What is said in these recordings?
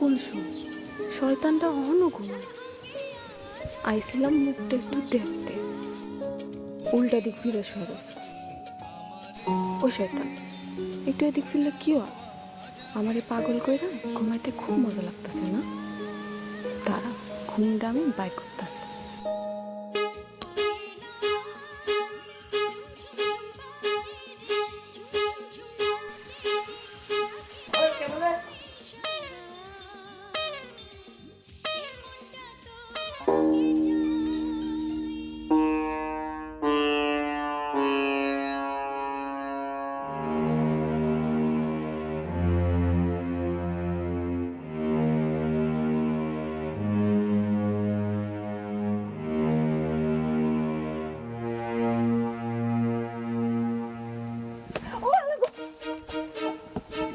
শোন শোন, শয়তানটা অহনো ঘুমায়। আইছিলাম মুখটা একটু দেখতে, উল্টা দিক ফিরে সর। ও শয়তান, একটু এদিক ফিরলে কি হয়? আমারে পাগল কইরা ঘুমাইতে খুব মজা লাগতেছে না? তারা ঘুমটা আমি বাই করতেছি।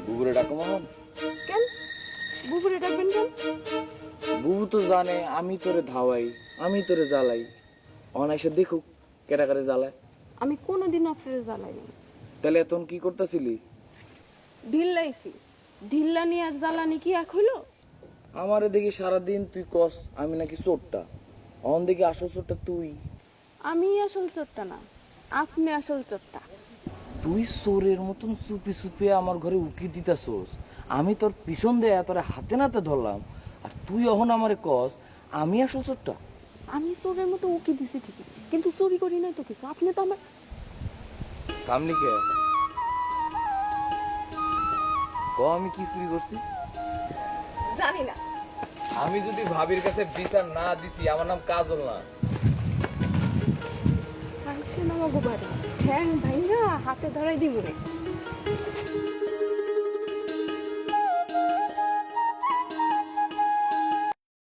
বুবুরে ডাকো মোহন। কেন বুবুরে ডাকবেন কেন? বুবু তো জানে আমি তোরে ধাওয়াই, আমি তোরে জ্বালাই। অনায়াসে দেখুক কেটা করে জ্বালায়। আমি কোনোদিন আপনারে জ্বালাইনি। তাহলে এখন কি করতেছিলি? ঢিল্লাইছি, ঢিল্লা নিয়ে আর জ্বালানি কি এক হইলো? আমারে দেখি সারাদিন তুই কস আমি নাকি চোরটা, অন দেখি আসল চোরটা তুই। আমি আসল চোরটা না, আপনি আসল চোরটা। তুই চোরের মতন চুপি চুপি আমার ঘরে উকি দিতাছোস, আমি তোর পিছন দিয়ে তোরে হাতে নাতে ধরলাম, আর তুই এখন আমারে কস আমি আসল চোরটা। আমি চোরের মতো উকি দিছি ঠিকই, কিন্তু চুরি করি নাই তো কিছু। আপনি তো আমার থামলি কে? ক আমি কি চুরি করছি? জানি না। আমি যদি ভাবির কাছে বিচার না দিছি আমার নাম কাজল না। পাইছে না মগো বাড়ি, ঠ্যাং ভাইঙ্গা হাতে ধরাই দিব রে।